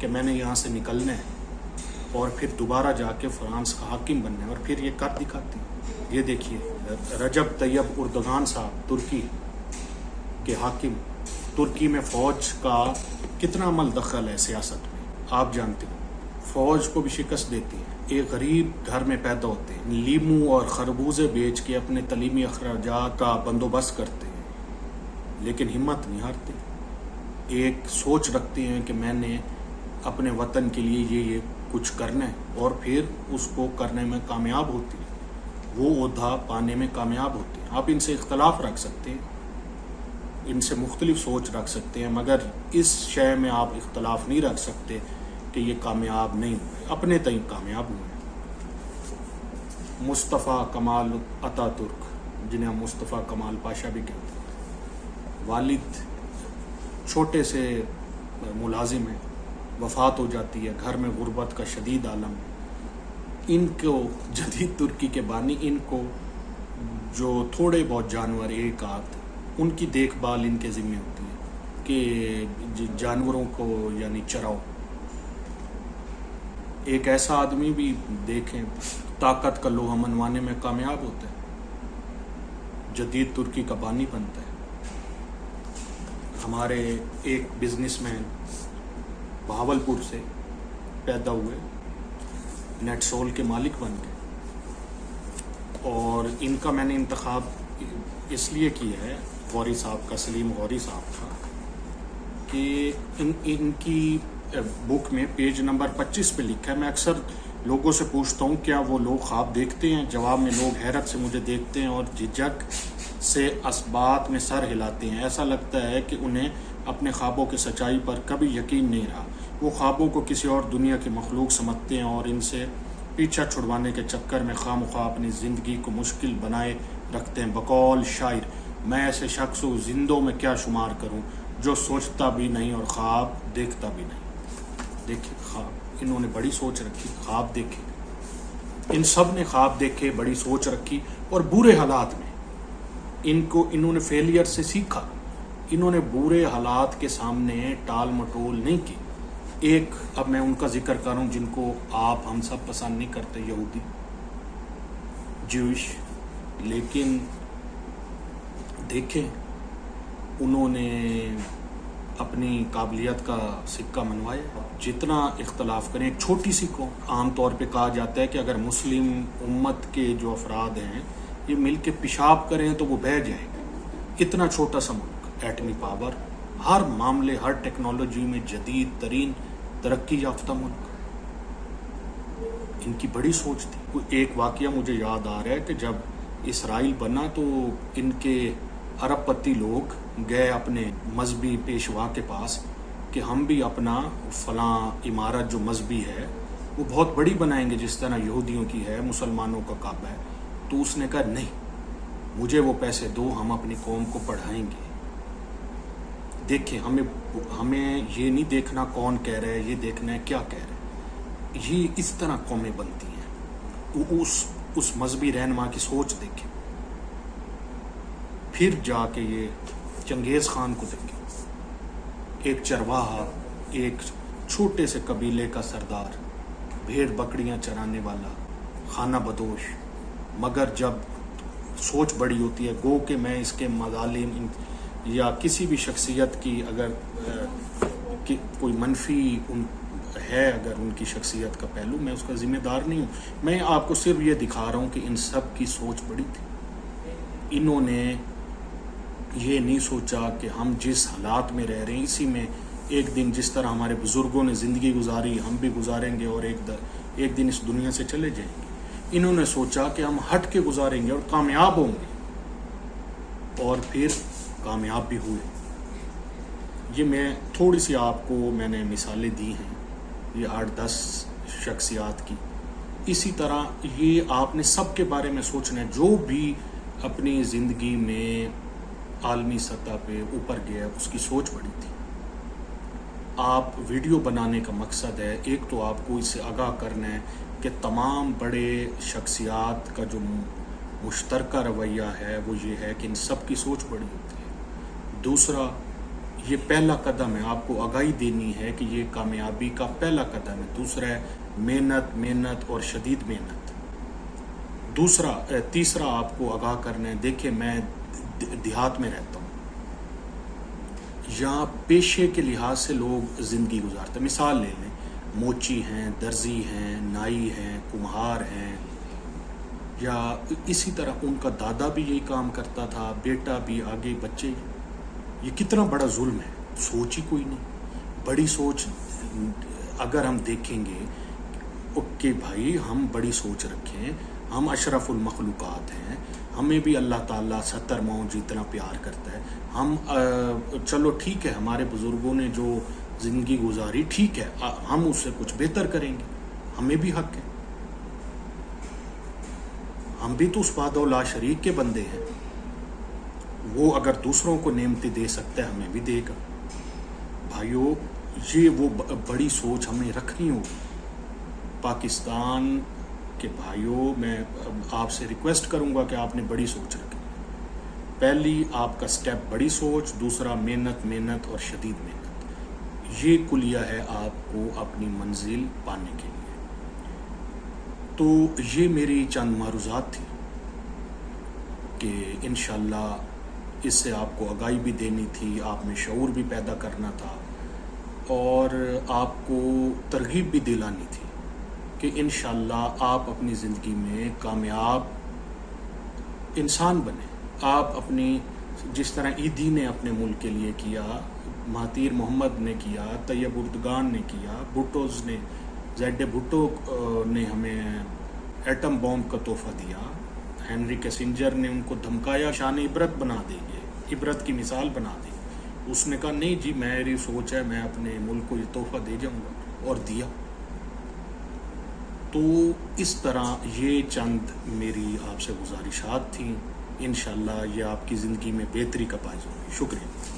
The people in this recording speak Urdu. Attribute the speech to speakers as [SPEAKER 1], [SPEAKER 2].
[SPEAKER 1] کہ میں نے یہاں سے نکلنا ہے اور پھر دوبارہ جا کے فرانس کا حاکم بننا ہے، اور پھر یہ کر دکھاتی ہے۔ یہ دیکھیے رجب طیب اردگان صاحب ترکی کے حاکم، ترکی میں فوج کا کتنا عمل دخل ہے سیاست میں، آپ جانتے ہیں، فوج کو بھی شکست دیتی ہے، ایک غریب گھر میں پیدا ہوتے ہیں، لیمو اور خربوزے بیچ کے اپنے تعلیمی اخراجات کا بندوبست کرتے ہیں، لیکن ہمت نہیں ہارتے، ایک سوچ رکھتے ہیں کہ میں نے اپنے وطن کے لیے یہ کچھ کرنا ہے، اور پھر اس کو کرنے میں کامیاب ہوتی ہے، وہ عہدہ پانے میں کامیاب ہوتے ہیں۔ آپ ان سے اختلاف رکھ سکتے ہیں، ان سے مختلف سوچ رکھ سکتے ہیں، مگر اس شے میں آپ اختلاف نہیں رکھ سکتے کہ یہ کامیاب نہیں ہوئے، اپنے تئیں کامیاب ہوئے۔ مصطفیٰ کمال اتا ترک، جنہیں ہم مصطفیٰ کمال پاشا بھی کہتے ہیں، والد چھوٹے سے ملازم ہیں، وفات ہو جاتی ہے، گھر میں غربت کا شدید عالم ہے، ان کو جدید ترکی کے بانی، ان کو جو تھوڑے بہت جانور ایک آدھ، ان کی دیکھ بھال ان کے ذمہ ہوتی ہے کہ جانوروں کو یعنی چراؤ۔ ایک ایسا آدمی بھی دیکھیں طاقت کا لوہا منوانے میں کامیاب ہوتا ہے، جدید ترکی کا بانی بنتا ہے۔ ہمارے ایک بزنس مین بہاولپور سے پیدا ہوئے، نیٹ سول کے مالک بن گئے، اور ان کا میں نے انتخاب اس لیے کیا ہے غوری صاحب کا، سلیم غوری صاحب کا، کہ ان کی بک میں پیج نمبر 25 پہ لکھا ہے، میں اکثر لوگوں سے پوچھتا ہوں کیا وہ لوگ خواب دیکھتے ہیں، جواب میں لوگ حیرت سے مجھے دیکھتے ہیں اور جھجک سے اسبات میں سر ہلاتے ہیں، ایسا لگتا ہے کہ انہیں اپنے خوابوں کی سچائی پر کبھی یقین نہیں رہا، وہ خوابوں کو کسی اور دنیا کی مخلوق سمجھتے ہیں اور ان سے پیچھا چھڑوانے کے چکر میں خواہ مخواہ اپنی زندگی کو مشکل بنائے رکھتے ہیں۔ بقول شاعر، میں ایسے شخص کو زندوں میں کیا شمار کروں جو سوچتا بھی نہیں اور خواب دیکھتا بھی نہیں۔ دیکھیں خواب، انہوں نے بڑی سوچ رکھی، خواب دیکھے، ان سب نے خواب دیکھے، بڑی سوچ رکھی، اور برے حالات میں انہوں نے فیلئر سے سیکھا، انہوں نے برے حالات کے سامنے ٹال مٹول نہیں کی۔ ایک اب میں ان کا ذکر کروں جن کو آپ ہم سب پسند نہیں کرتے، یہودی، جوش، لیکن دیکھیں انہوں نے اپنی قابلیت کا سکہ منوایا۔ جتنا اختلاف کریں، ایک چھوٹی سی کو عام طور پہ کہا جاتا ہے کہ اگر مسلم امت کے جو افراد ہیں یہ مل کے پیشاب کریں تو وہ بہہ جائیں گے۔ اتنا چھوٹا سا ملک، ایٹمی پاور، ہر معاملے، ہر ٹیکنالوجی میں جدید ترین ترقی یافتہ ملک، ان کی بڑی سوچ تھی۔ ایک واقعہ مجھے یاد آ رہا ہے کہ جب اسرائیل بنا تو ان کے عرب پتی لوگ گئے اپنے مذہبی پیشوا کے پاس کہ ہم بھی اپنا فلاں عمارت جو مذہبی ہے وہ بہت بڑی بنائیں گے جس طرح یہودیوں کی ہے، مسلمانوں کا کعبہ ہے۔ تو اس نے کہا نہیں، مجھے وہ پیسے دو، ہم اپنی قوم کو پڑھائیں گے۔ دیکھیں ہمیں یہ نہیں دیکھنا کون کہہ رہا ہے، یہ دیکھنا ہے کیا کہہ رہا ہے۔ یہ اس طرح قومیں بنتی ہیں، اس مذہبی رہنما کی سوچ دیکھیں۔ پھر جا کے یہ چنگیز خان کو دیکھیں، ایک چرواہا، ایک چھوٹے سے قبیلے کا سردار، بھیڑ بکریاں چرانے والا، خانہ بدوش، مگر جب سوچ بڑی ہوتی ہے، گو کہ میں اس کے مظالم یا کسی بھی شخصیت کی اگر کوئی منفی ہے اگر ان کی شخصیت کا پہلو، میں اس کا ذمہ دار نہیں ہوں، میں آپ کو صرف یہ دکھا رہا ہوں کہ ان سب کی سوچ بڑی تھی۔ انہوں نے یہ نہیں سوچا کہ ہم جس حالات میں رہ رہے ہیں اسی میں ایک دن جس طرح ہمارے بزرگوں نے زندگی گزاری ہم بھی گزاریں گے اور ایک دن اس دنیا سے چلے جائیں گے۔ انہوں نے سوچا کہ ہم ہٹ کے گزاریں گے اور کامیاب ہوں گے، اور پھر کامیاب بھی ہوئے۔ یہ میں تھوڑی سی آپ کو میں نے مثالیں دی ہیں، یہ 8-10 شخصیات کی۔ اسی طرح یہ آپ نے سب کے بارے میں سوچنا ہے، جو بھی اپنی زندگی میں عالمی سطح پہ اوپر گیا اس کی سوچ بڑی تھی۔ آپ ویڈیو بنانے کا مقصد ہے، ایک تو آپ کو اس سے آگاہ کرنا ہے کہ تمام بڑے شخصیات کا جو مشترکہ رویہ ہے وہ یہ ہے کہ ان سب کی سوچ بڑی ہوتی ہے۔ دوسرا، یہ پہلا قدم ہے، آپ کو آگاہی دینی ہے کہ یہ کامیابی کا پہلا قدم ہے۔ دوسرا ہے محنت اور شدید محنت۔ تیسرا آپ کو آگاہ کرنا ہے، دیکھیں میں دیہات میں رہتا ہوں، یہاں پیشے کے لحاظ سے لوگ زندگی گزارتے ہیں۔ مثال لے لیں، موچی ہیں، درزی ہیں، نائی ہیں، کمہار ہیں، یا اسی طرح ان کا دادا بھی یہی کام کرتا تھا، بیٹا بھی، آگے بچے۔ یہ کتنا بڑا ظلم ہے، سوچ ہی کوئی نہیں۔ بڑی سوچ اگر ہم دیکھیں گے کہ بھائی ہم بڑی سوچ رکھیں، ہم اشرف المخلوقات ہیں، ہمیں بھی اللہ تعالیٰ 70 ماؤں جتنا پیار کرتا ہے، ہم چلو ٹھیک ہے، ہمارے بزرگوں نے جو زندگی گزاری ٹھیک ہے، ہم اس سے کچھ بہتر کریں گے، ہمیں بھی حق ہے، ہم بھی تو اس وحدہ لا شریک کے بندے ہیں، وہ اگر دوسروں کو نعمتیں دے سکتا ہے ہمیں بھی دے گا۔ بھائیو، یہ وہ بڑی سوچ ہمیں رکھنی ہوگی۔ پاکستان کے بھائیوں، میں آپ سے ریکویسٹ کروں گا کہ آپ نے بڑی سوچ رکھیں۔ پہلی آپ کا سٹیپ بڑی سوچ، دوسرا محنت اور شدید محنت۔ یہ کلیہ ہے آپ کو اپنی منزل پانے کے لیے۔ تو یہ میری چند معروضات تھی کہ انشاءاللہ اس سے آپ کو آگاہی بھی دینی تھی، آپ میں شعور بھی پیدا کرنا تھا، اور آپ کو ترغیب بھی دلانی تھی کہ انشاءاللہ آپ اپنی زندگی میں کامیاب انسان بنیں۔ آپ اپنی، جس طرح ایدی نے اپنے ملک کے لیے کیا، مہاتیر محمد نے کیا، طیب اردگان نے کیا، بھٹوز نے، زیڈ بھٹو نے ہمیں ایٹم بومب کا تحفہ دیا، ہینری کیسنجر نے ان کو دھمکایا، شان عبرت بنا دیں گے، عبرت کی مثال بنا دیں گے۔ اس نے کہا نہیں جی، میری سوچ ہے، میں اپنے ملک کو یہ تحفہ دے جاؤں گا، اور دیا۔ تو اس طرح یہ چند میری آپ سے گزارشات تھیں، انشاءاللہ یہ آپ کی زندگی میں بہتری کا باعث ہوگی۔ شکریہ۔